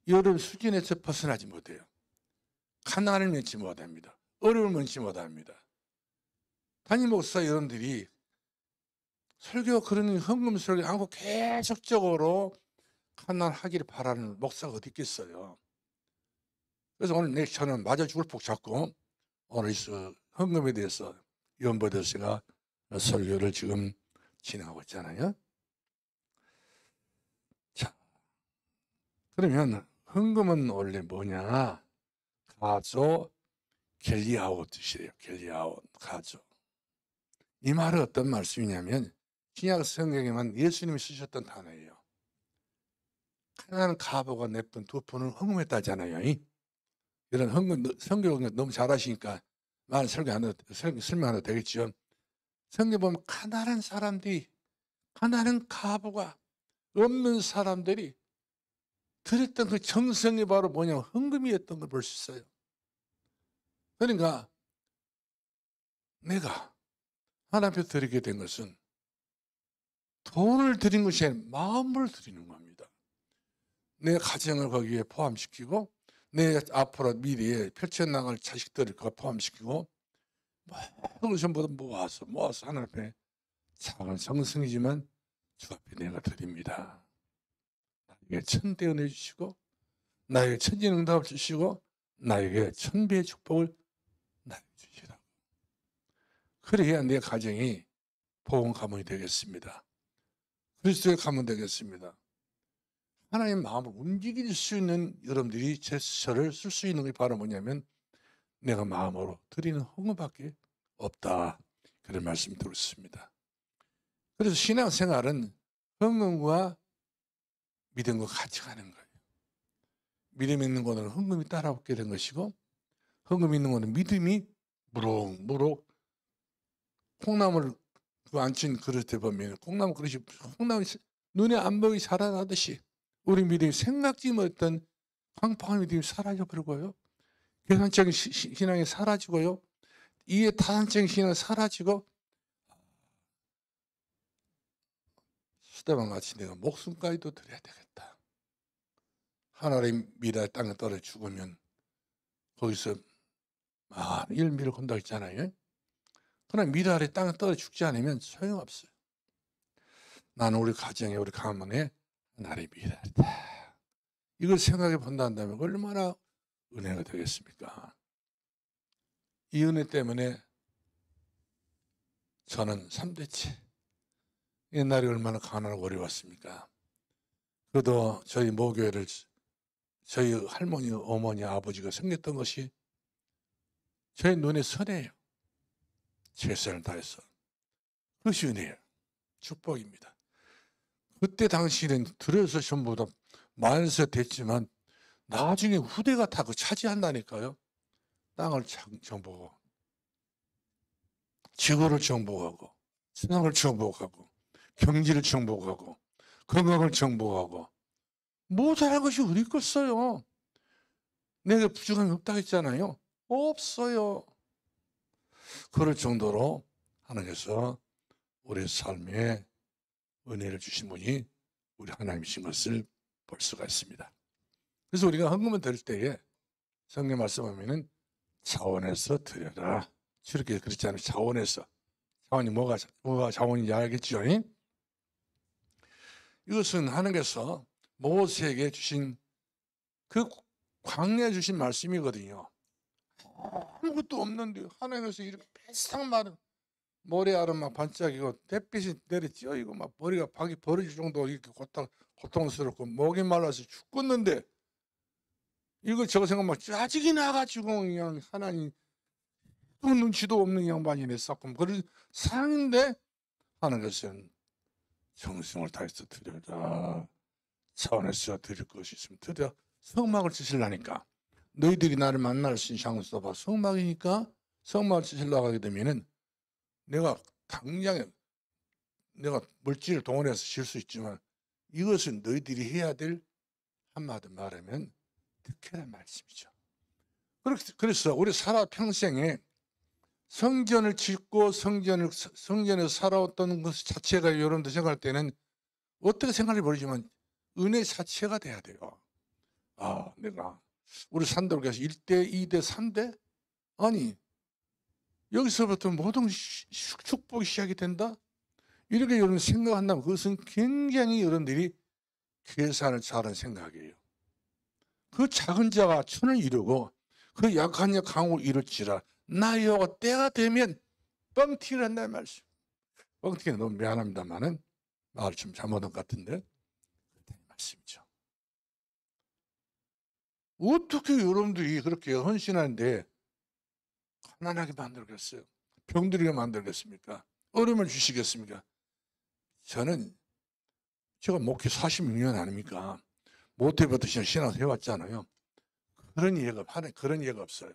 여러분 수준에서 벗어나지 못해요. 가난을 면치 못합니다. 어려움을 면치 못합니다. 담임 목사 여러분들이 설교 그런 헌금 설교 하고 계속적으로 가난하기를 바라는 목사가 어디 있겠어요. 그래서 오늘 저는 맞아 죽을 폭 잡고 오늘 헌금에 대해서 연보대로 제가 설교를 지금 진행하고 있잖아요. 자, 그러면 헌금은 원래 뭐냐? 가조 겔리아오 뜻이에요. 겔리아오 가조. 이 말은 어떤 말씀이냐면 신약 성경에만 예수님이 쓰셨던 단어예요. 가난한 가보가 냈던 두 푼을 헌금했다잖아요. 이런 헌금 성경 너무 잘하시니까 말 설명 안 해도 되겠죠. 성경 보면 가난한 사람들이 가난한 가보가 없는 사람들이 드렸던 그 정성이 바로 뭐냐면 헌금이었던 걸 볼 수 있어요. 그러니까 내가 하나님 앞에 드리게 된 것은 돈을 드린 것이 아니라 마음을 드리는 겁니다. 내 가정을 거기에 포함시키고 내 앞으로 미래에 펼쳐나갈 자식들을 그거 포함시키고 모든 전부 다 모아서 하나님 앞에 작은 정성이지만 주 앞에 내가 드립니다. 나에게 천대 은혜 주시고 나에게 천지응답을 주시고 나에게 천배의 축복을 나에게 주시라고. 그래야 내 가정이 복음 가문이 되겠습니다. 그리스도의 가문 되겠습니다. 하나님의 마음을 움직일 수 있는 여러분들이 제스처를 쓸 수 있는 게 바로 뭐냐면 내가 마음으로 드리는 헌금밖에 없다. 그런 말씀 드렸습니다. 그래서 신앙생활은 헌금과 믿음과 같이 가는 거예요. 믿음 있는 거는 헌금이 따라오게 된 것이고 헌금 있는 거는 믿음이 무럭무럭 콩나물 그 안친 그릇에 보면 콩나물 그릇이 콩나물이 눈에 안 보이게 자라나듯이 우리 믿음이 생각지 못했던 황팡한 믿음이 사라져버리고요. 계산적인 신앙이 사라지고요. 이해 타산적인 신앙이 사라지고 수다방 같이 내가 목숨까지도 드려야 되겠다. 하나님 미래 땅에 떨어 죽으면 거기서 일미를 건다고 했잖아요. 그러나 미래 아래 땅에 떨어 죽지 않으면 소용없어요. 나는 우리 가정에 우리 가문에 하나님의 미래다. 이걸 생각해 본다면 얼마나 은혜가 되겠습니까? 이 은혜 때문에 저는 3대째 옛날에 얼마나 가난하고 어려웠습니까? 그래도 저희 모교회를 저희 할머니, 어머니, 아버지가 섬겼던 것이 저희 눈에 선해요. 최선을 다해서. 그것이 은혜예요. 축복입니다. 그때 당시에는 들어서 전부 다 만세 됐지만 나중에 후대가 다 그 차지한다니까요. 땅을 정복하고 지구를 정복하고 세상을 정복하고 경제를 정복하고 건강을 정복하고 모자랄 것이 어디 있겠어요. 내가 부족함이 없다고 했잖아요. 없어요. 그럴 정도로 하나님께서 우리 삶에 은혜를 주신 분이 우리 하나님이신 것을 볼 수가 있습니다. 그래서 우리가 헌금을 드릴 때에 성경 말씀하면은 자원해서 드려라. 이렇게 그렇지 않아요. 자원해서. 자원이 뭐가 자원인지 알겠죠? 이것은 하나님께서 모세에게 주신 그 광야에 주신 말씀이거든요. 아무것도 없는데 하나님께서 이렇게 비싼 말은 모래알은 막 반짝이고 햇빛이 내리쬐이고 막 머리가 박이 벌어질 정도로 이렇게 고통스럽고 목이 말라서 죽겠는데 이거 저거 생각하면 짜증이 나가지고 그냥 하나님 눈치도 없는 양반이네 싹금 그런 상인데 하나님께서는 정성을 다해서 드려라. 차원에서 드릴 것이 있으면 드려. 성막을 치시려니까 너희들이 나를 만날 수 있는 장소 봐. 성막이니까 성막을 치시려고 하게 되면은 내가 당장에 내가 물질을 동원해서 질 수 있지만 이것은 너희들이 해야 될 한마디 말하면 특혜란 말씀이죠. 그래서 우리 살아 평생에 성전을 짓고 성전에서 살아왔던 것 자체가 여러분들 생각할 때는 어떻게 생각할지 모르지만 은혜 자체가 돼야 돼요. 내가 우리 산도교에서 1대, 2대, 3대? 아니 여기서부터 모든 축복이 시작이 된다? 이렇게 여러분 생각한다면 그것은 굉장히 여러분들이 계산을 잘한 생각이에요. 그 작은 자가 천을 이루고 그 약한 자 강을 이룰지라 나 여호와 때가 되면 뻥튀기를 한다는 말씀. 뻥튀기는 너무 미안합니다만은 말을 좀 잘못한 것 같은데 그렇다는 말씀이죠. 어떻게 여러분들이 그렇게 헌신하는데 가난하게 만들겠어요? 병들게 만들겠습니까? 어려움을 주시겠습니까? 저는 제가 목회 46년 아닙니까? 모태부터 신앙 해왔잖아요. 그런 이해가 없어요.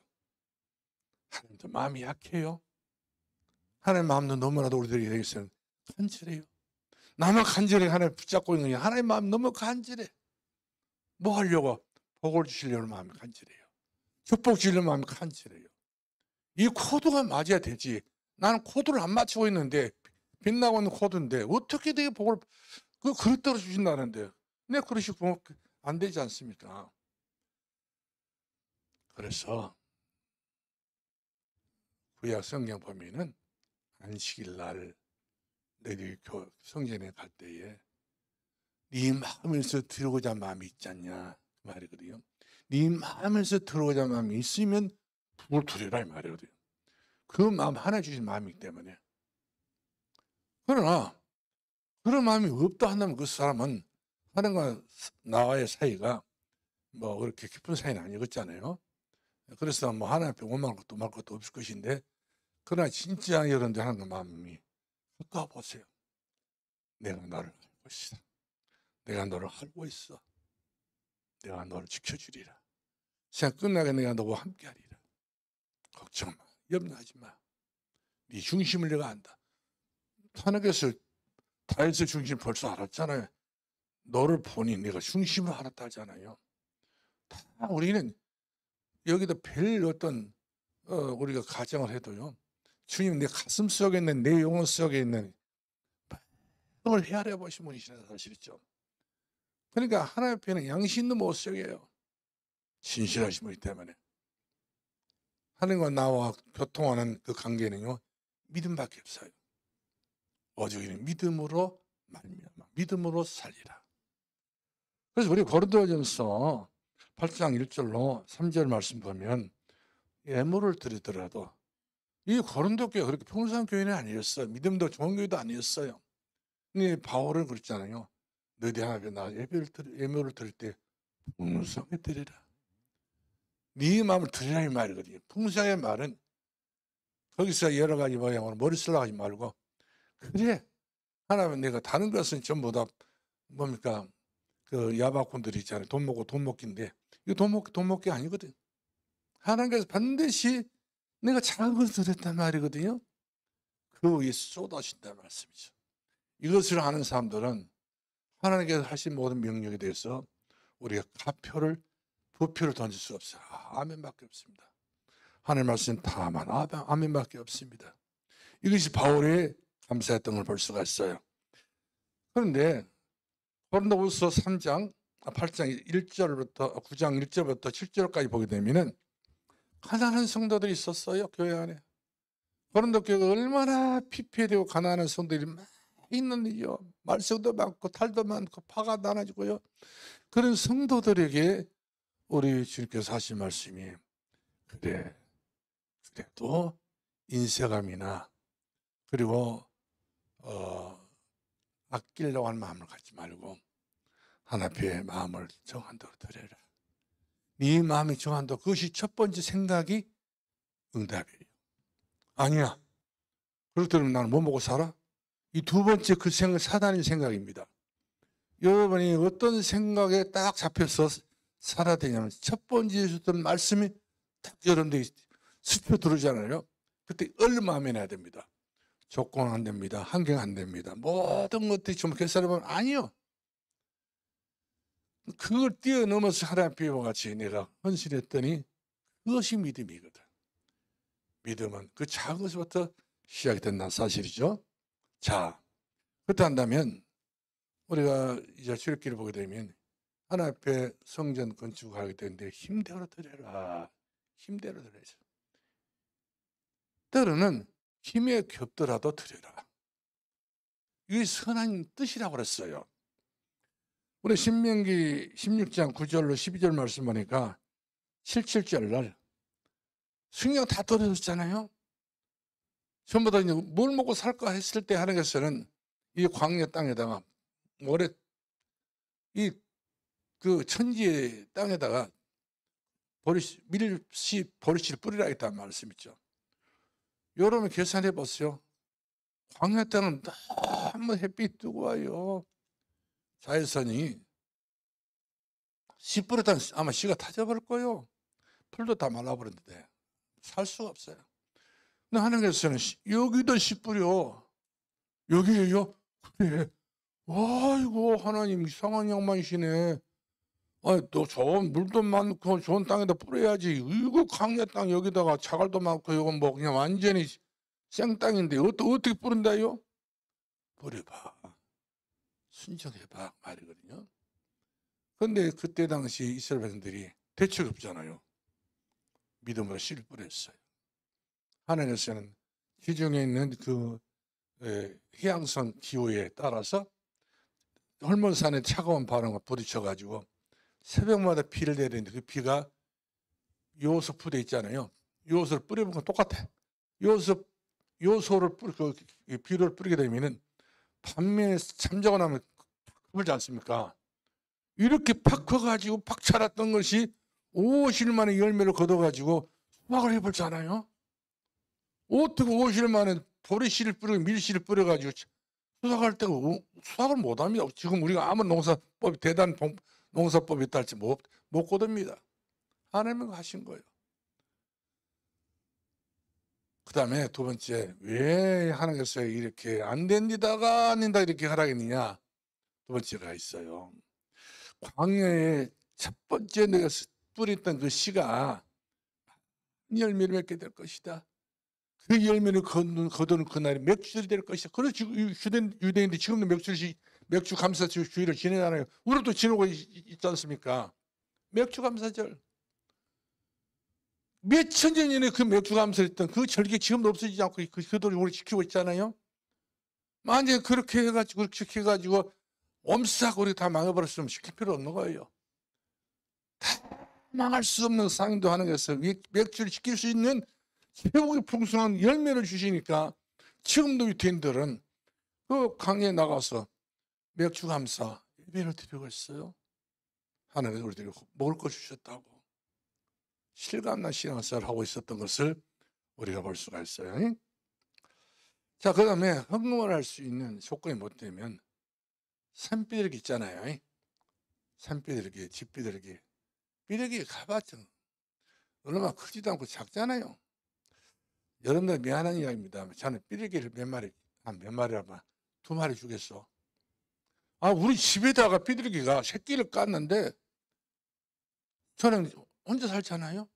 하나님도 마음이 약해요. 하나님 마음도 너무나도 우리들이 되겠어요. 간절해요. 나만 간절히 하나님 붙잡고 있는 게 하나님 마음 너무 간절해. 뭐 하려고? 복을 주시려는 마음이 간절해요. 축복 주시려는 마음이 간절해요. 이 코드가 맞아야 되지. 나는 코드를 안 맞추고 있는데 빛나고 있는 코드인데 어떻게 내게 복을 그릇 떨어 주신다는데 내 그릇이 안 되지 않습니까? 그래서 구약 성경 보면은 안식일 날 너희들이 성전에 갈 때에 네 마음에서 들어오자 마음이 있지 않냐 그 말이거든요. 네 마음에서 들어오자 마음이 있으면 북을 두려라 이 말이거든요. 그 마음 하나 주신 마음이기 때문에. 그러나 그런 마음이 없다 한다면 그 사람은 하나님과 나와의 사이가 뭐 그렇게 깊은 사이는 아니겠잖아요. 그래서 뭐 하나님 앞에 원망할 것도 말 것도 없을 것인데, 그러나 진짜 여러분들 하나님과 마음이 가까워 보세요. 내가 너를 알고 있어. 내가 너를 알고 있어. 내가 너를 지켜주리라. 시간 끝나게 내가 너와 함께하리라. 걱정 마. 염려하지 마. 네 중심을 내가 안다. 하나님께서 다윗의 중심 벌써 알았잖아요. 너를 보니 내가 중심을 알았다 하잖아요. 다 우리는 여기다 별 어떤 우리가 가정을 해도요, 주님 내 가슴 속에 있는, 내 영혼 속에 있는 을 헤아려 보신 분이시라는 사실이죠. 그러니까 하나님 앞에는 양심 있는 모습이에요. 진실하신 분이기 때문에. 하나님과 나와 교통하는 그 관계는요, 믿음밖에 없어요. 오직 이는 믿음으로 말미암아 믿음으로 살리라. 그래서 우리 고린도전서 8장 1절로 3절 말씀 보면, 예물을 드리더라도, 이 고린도 교회가 그렇게 평상 교회는 아니었어요. 믿음도 좋은 교회도 아니었어요. 근데 바울은 그랬잖아요. 너희 하나님 나 예물을 드릴 때 풍성하게 드리라. 네 마음을 드리라 이 말이거든요. 풍성의 말은 거기서 여러 가지 모양으로 머리 쓰려고 하지 말고, 그래 하나님 내가 다른 것은 전부 다 뭡니까 그 야박꾼들이 있잖아요. 돈 먹고 돈 먹기인데, 이거 돈 먹기 아니거든. 하나님께서 반드시 내가 작은 것을 드렸단 말이거든요. 그 위에 쏟아진다는 말씀이죠. 이것을 아는 사람들은 하나님께서 하신 모든 명령에 대해서 우리가 부표를 던질 수 없어요. 아멘밖에 없습니다. 하나님 말씀 다만 아멘밖에 없습니다. 이것이 바울의 감사했던 걸 볼 수가 있어요. 그런데 고린도후서 8장 1절부터 9장 1절부터 7절까지 보게 되면은 가난한 성도들이 있었어요. 교회 안에. 고린도 교회가 얼마나 피폐되고 가난한 성도들이 많이 있는데요. 말썽도 많고 탈도 많고 파가 나눠지고요. 그런 성도들에게 우리 주님께서 하신 말씀이, 그래도 인색함이나 그리고 아끼려고 하는 마음을 갖지 말고 하나님의 마음을 정한 대로 드려라. 네 마음이 정한 대로, 그것이 첫 번째 생각이 응답이에요. 아니야, 그렇다면 나는 뭐 먹고 살아? 이 두 번째 그 생각, 사단의 생각입니다. 여러분이 어떤 생각에 딱 잡혀서 살아야 되냐면, 첫 번째 주던 말씀이 딱 여러분들이 스쳐 들어오잖아요. 그때 얼른 마음에 놔야 됩니다. 조건 안 됩니다. 환경 안 됩니다. 모든 것들이 좀 계산해보면 아니요. 그걸 뛰어넘어서 하나님 앞에 같이 내가 헌신했더니 그것이 믿음이거든. 믿음은 그 작은 것부터 시작이 된다는 사실이죠. 자, 그렇다 한다면 우리가 이제 출애굽기를 보게 되면 하나님 앞에 성전 건축하게 되는데 힘대로 드려라. 힘대로 드려야죠. 때로는 힘에 겹더라도 드려라. 이게 선한 뜻이라고 그랬어요. 우리 신명기 16장 9절로 12절 말씀 보니까 7절 날 승령 다 떨어졌잖아요. 전부 다 이제 뭘 먹고 살까 했을 때 하나님께서는 이 광야 땅에다가 모래 그 천지의 땅에다가 보리씨를 뿌리라 했다는 말씀이죠. 여러분 계산해 보세요. 광야 땅은 너무 햇빛 뜨거워요. 자외선이 씨 뿌렸다면 아마 씨가 타져버릴 거예요. 풀도 다 말라버렸는데 살 수가 없어요. 근데 하나님께서는 여기도 씨 뿌려. 여기에요? 그래. 아이고 하나님 이상한 양반이시네. 또 좋은 물도 많고 좋은 땅에다 뿌려야지. 이거 강야 땅 여기다가 자갈도 많고 이건 뭐 그냥 완전히 생땅인데 어떻게 뿌린다요? 뿌려봐. 순종해봐 말이거든요. 그런데 그때 당시 이스라엘 백성들이 대책이 없잖아요. 믿음으로 씨를 뿌렸어요. 하나님께서는 지중해 있는 그 해양성 기후에 따라서 헐몬산에 차가운 바람과 부딪혀가지고 새벽마다 비를 내리는데 그 비가 요소 부대 있잖아요. 요소를 뿌려보면 똑같아. 요소를 비료를 뿌리게 되면은 밤에 잠자고 나면 그러지 않습니까? 이렇게 팍 커가지고 팍 자랐던 것이 50일 만에 열매를 걷어가지고 수확을 해보잖아요. 어떻게 50일 만에 보리씨를 뿌리고 밀씨를 뿌려가지고 수확할 때가 수확을 못합니다. 지금 우리가 아무 농사법이 대단한 농사법이 있다 할지 못 거둡니다. 하나님은 하신 거예요. 그 다음에 두 번째, 왜 하나님께서 이렇게 안 됩니다가 아닌다 이렇게 하라겠느냐. 두 번째가 있어요. 광야에 첫 번째 내가 뿌렸던 그 씨가 열매를 맺게 될 것이다. 그 열매를 거두는 그날이 맥주절이 될 것이다. 그래서 유대인들이 지금도 맥주 감사절 주의를 지내잖아요. 우리도 지내고 있지 않습니까? 맥주 감사절. 몇천 년 전에 그 맥주 감사했던 그 절기 지금도 없어지지 않고 그들이 우리 지키고 있잖아요. 만약에 그렇게 해가지고 엄싹 우리 다 망해버렸으면 지킬 필요 없는 거예요. 다 망할 수 없는 상인도 하는 것에서 맥주를 지킬 수 있는 최고의 풍성한 열매를 주시니까 지금도 유태인들은 그 강에 나가서 맥주 감사 예배를 드리고 있어요. 하나님께서 우리들이 먹을 것 주셨다고 실감난 신앙생활을 하고 있었던 것을 우리가 볼 수가 있어요. 자, 그 다음에 헌금을 할 수 있는 조건이 못 되면 산비둘기 있잖아요. 산비둘기, 집비둘기. 비둘기 가봤죠. 얼마나 크지도 않고 작잖아요. 여러분들 미안한 이야기입니다. 저는 비둘기를 몇 마리라면 2마리 주겠어. 우리 집에다가 비둘기가 새끼를 깠는데 저는 혼자 살잖아요.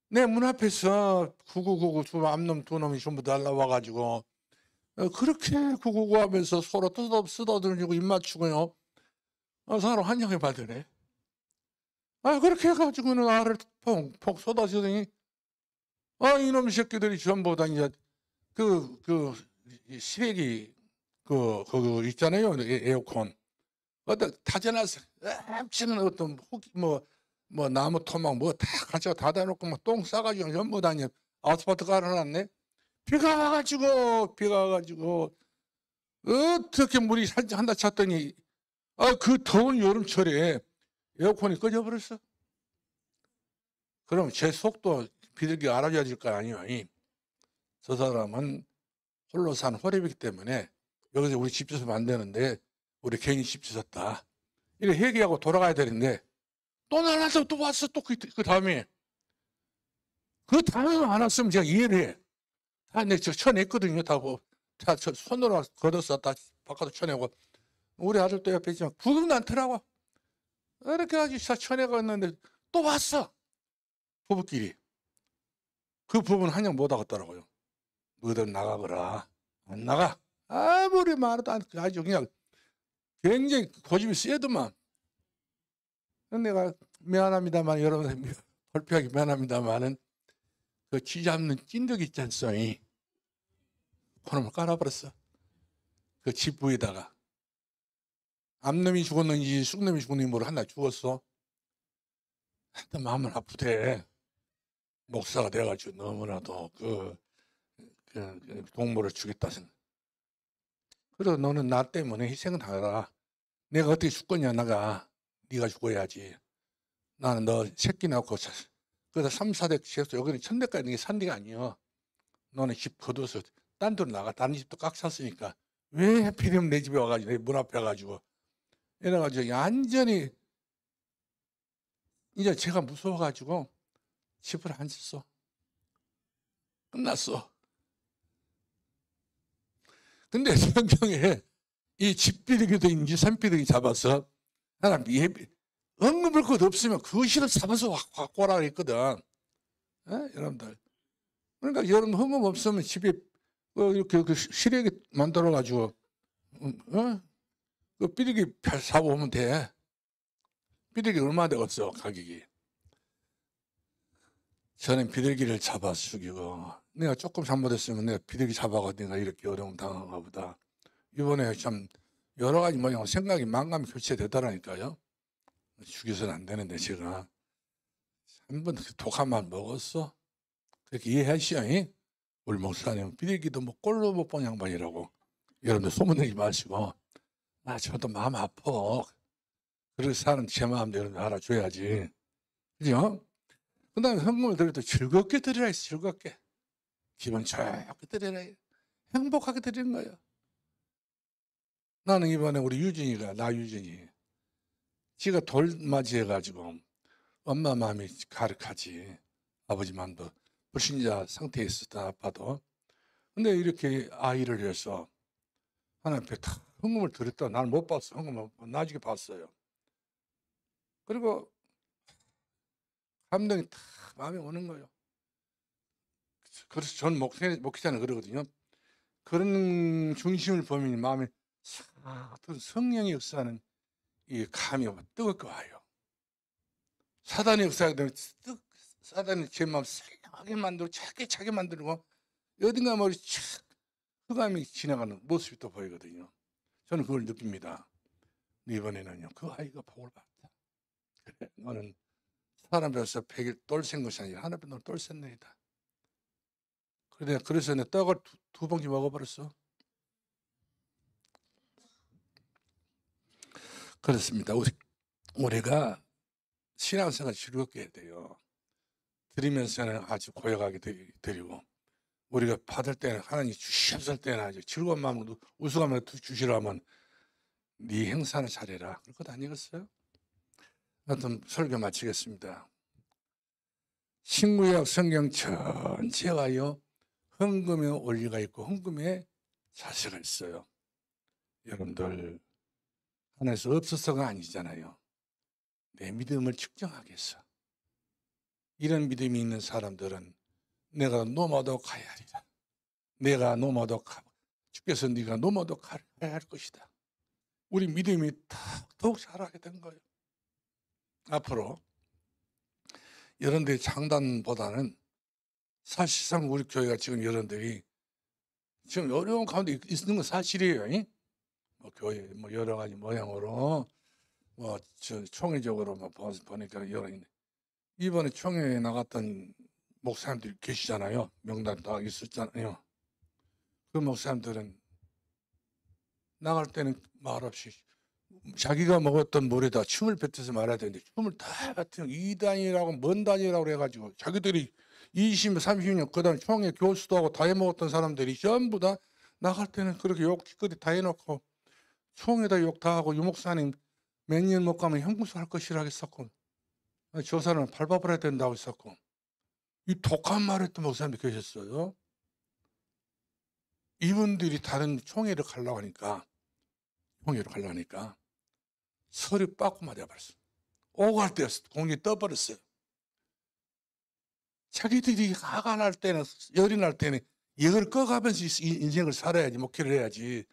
내 문 앞에서 9999 암놈 2놈이 전부 날라와가지고 그렇게 999 하면서 서로 쓰다듬고 입 맞추고요. 사람 환영해 받으래. 그렇게 해가지고는 알을 펑펑 쏟아지더니 이놈 새끼들이 전부 다 이제 시래기 그거 있잖아요. 에어컨. 다져놔서 치는 어떤 뭐 나무 토막 다 같이 다 대놓고 똥 싸가지고 전부 다 이제 아스팔트 깔아놨네. 비가 와가지고 어떻게 물이 한다 찼더니 그 더운 여름철에 에어컨이 꺼져버렸어. 그럼 제 속도 비둘기 알아줘야 될 거 아니에요. 저 사람은 홀로 산 호랩이기 때문에 여기서 우리 집 짓으면 안 되는데 우리 괜히 집 짓었다. 이렇게 회개하고 돌아가야 되는데 또 날아서 또 왔어. 또 그 다음에 안 왔으면 제가 이해를 해. 내가 쳐냈거든요. 다 손으로 걷어서 다 바깥으로 쳐내고 우리 아들도 옆에 있지만 구경도 않더라고. 이렇게 해가지고 쳐내갔는데 또 왔어. 부부끼리. 그 부부는 한영 못 하겠더라고요. 너희들 나가거라. 안 나가. 아무리 말해도 아주 그냥 굉장히 고집이 세더만. 내가 미안합니다만 여러분 불편하게 미안합니다만은 그 쥐 잡는 찐득이 있지 않소이. 그놈을 깔아버렸어. 그 집 부에다가. 암놈이 죽었는지 쑥놈이 죽었는지 모르 하나 죽었어. 하여튼 마음은 아프대. 목사가 돼가지고 너무나도 그 동물을 죽였다 생각. 그래서 너는 나 때문에 희생을 하라. 내가 어떻게 죽겠냐 나가. 네가 죽어야지. 나는 너 새끼 낳고 그래서 3, 4대 지었어. 여기는 1000대가 있는 게 산대가 아니여. 너는 집 거둬서 딴 데로 나가. 다른 집도 꽉 찼으니까 왜 하필이면 내 집에 와가지고 내 문 앞에 와가지고 이래가지고 완전히 이제 제가 무서워가지고 집을 안 짓어. 끝났어. 근데 성경에 이 집비둘기도 인지 산비둘기 잡아서 하나 언급할 것 없으면 그 실을 잡아서 갖고 오라 그랬거든. 여러분들. 그러니까 여러분 헌금 없으면 집에 이렇게 시래기 만들어가지고 그 비둘기 사고 오면 돼. 비둘기 얼마 되겠어 가격이. 저는 비둘기를 잡아 죽이고 내가 조금 잘못했으면 내가 비둘기 잡아가 내가 이렇게 어려움 당한가 보다. 이번에 참 여러 가지 생각이 만감이 교체되더라니까요. 죽여서는 안 되는데 제가 한번 독한 말 먹었어. 그렇게 이해하시오. 우리 목사님 비둘기도 뭐 꼴로 못 본 양반이라고. 여러분들 소문내지 마시고. 저도 마음 아파. 그렇게 사는 제 마음도 여러분 알아줘야지. 그죠? 그 다음에 헌금을 드릴 때 즐겁게 드리라 했어. 즐겁게. 기분 좋게 드리라. 행복하게 드리는 거예요. 나는 이번에 우리 유진이가, 유진이 지가 돌맞이해가지고 엄마 마음이 가득하지. 아버지 마음도 불신자 상태에 있었던 아빠도. 근데 이렇게 아이를 위해서 하나님 앞에 다 헌금을 드렸다. 나는 못 봤어. 헌금을 나중에 봤어요. 그리고 감동이 다 마음에 오는 거예요. 그래서 전 목회자는 그러거든요. 그런 중심을 보면 마음에 어떤 성령의 역사는 이 감이 뜨겁게 와요. 사단의 역사가 되면 사단이 제 마음 상하게 만들고 차게 만들고 어딘가 머리 착 흑암이 지나가는 모습이 또 보이거든요. 저는 그걸 느낍니다. 이번에는요, 그 아이가 복을 받았다. 그래, 너는 사람 뵈서 100일 똘 센 것이 아니라 하나님 앞에 너는 똘 셌네이다. 그래서 내 떡을 두 봉지 먹어버렸어. 그렇습니다. 우리가 신앙생활 즐겁게 해야 돼요. 드리면서는 아주 고역하게 드리고, 우리가 받을 때는 하나님 주시옵을 때는 아주 즐거운 마음으로 우승하며 주시라면 네 행사는 잘해라. 그럴 것 아니겠어요? 하여튼 설교 마치겠습니다. 신구약 성경 전체가요, 헌금의 원리가 있고 헌금의 자세가 있어요. 여러분들 하나에서 없어서가 아니잖아요. 내 믿음을 측정하기 위해서. 이런 믿음이 있는 사람들은 내가 노마도 가야 하리라. 내가 노마도 주께서 네가 노마도 가야 할 것이다. 우리 믿음이 더욱 자라게 된 거예요. 앞으로 여러분들의 장단보다는 사실상 우리 교회가 지금 여러분들이 지금 어려운 가운데 있는 건 사실이에요. 뭐 교회 뭐 여러 가지 모양으로 뭐 총회적으로 뭐 보니까 여러 이번에 총회에 나갔던 목사님들이 계시잖아요. 명단 다 있었잖아요. 그 목사님들은 나갈 때는 말없이 자기가 먹었던 물에다 침을 뱉어서 말해야 되는데 침을 다 뱉으면 2단이라고 먼 단이라고 해가지고 자기들이 20년 30년 그 다음에 총회 교수도 하고 다 해먹었던 사람들이 전부 다 나갈 때는 그렇게 욕 기껏이 다 해놓고 총회다 욕 다 하고 유 목사님 몇 년 못 가면 형무소 할 것이라 했었고 저 사람은 밟아버려야 된다고 했었고 이 독한 말을 했던 목사님도 계셨어요. 이분들이 다른 총회를 가려고 하니까 서류 빠꾸 맞아버렸어. 오갈 때였어. 공이 떠버렸어요. 자기들이 화가 날 때는 열이 날 때는 열을 꺼가면서 인생을 살아야지 목회를 해야지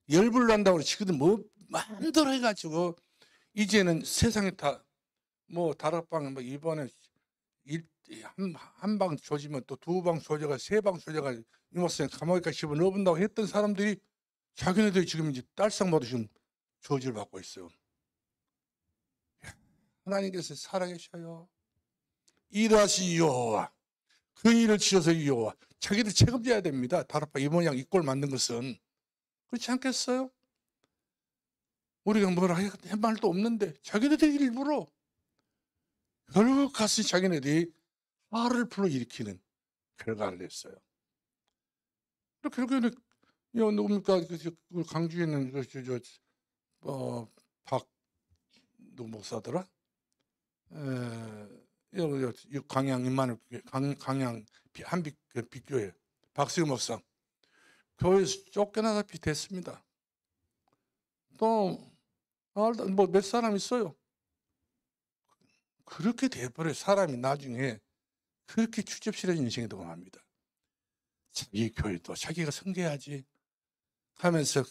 열불 난다고 지금들 뭐 마음대로 해가지고 이제는 세상에 다 뭐 다락방 뭐 이번에 한 방 조지면 또 두 방 조져가 세 방 조져가 이모쌤 감옥에까지 집어넣어본다고 했던 사람들이 자기네들이 지금 이제 딸상모도 지금 저주를 받고 있어요. 하나님께서 살아계셔요. 일하시 여호와 그 일을 지어서 여호와 자기들 책임져야 됩니다. 다락방 이 모양 이 꼴 만든 것은 그렇지 않겠어요? 우리가 뭐라 할 말도 없는데 자기네들이 일부러 결국 가서 자기네들이 화를 불러일으키는 결과를 냈어요. 결국에는 누굽니까 강주에 있는 누구 목사더라? 강양 임마누엘 강양 한빛 빛교회 박수영 목사 교회에서 쫓겨나다시피 됐습니다. 또 뭐 몇 사람 있어요. 그렇게 돼버려 사람이 나중에 그렇게 추접스러운 인생이 되고 맙니다. 자기 교회도 자기가 섬겨야지 하면서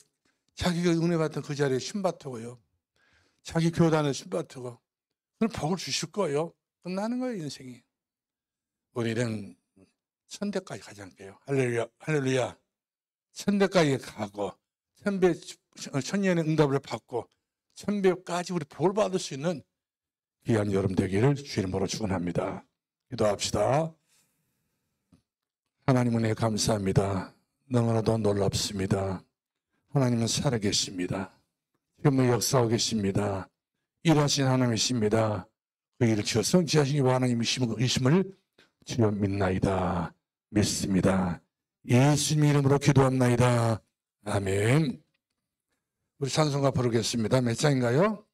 자기가 은혜 받던 그 자리에 신받고요. 자기 교단에 신받고 그럼 복을 주실 거예요. 끝나는 거예요 인생이. 우리는 천대까지 가지 않게요. 할렐루야 할렐루야. 천대까지 가고 천년의 응답을 받고 천배까지 우리 복을 받을 수 있는 귀한 여름 되기를 주 이름으로 축원합니다. 기도합시다. 하나님 은혜 감사합니다. 너무나도 놀랍습니다. 하나님은 살아계십니다. 지금 역사하고 계십니다. 일하신 하나님이십니다. 그 일을 지어 성취하신 하나님이심을 주여 믿나이다. 믿습니다. 예수님 이름으로 기도합나이다. 아멘. 우리 찬송가 부르겠습니다. 몇 장인가요?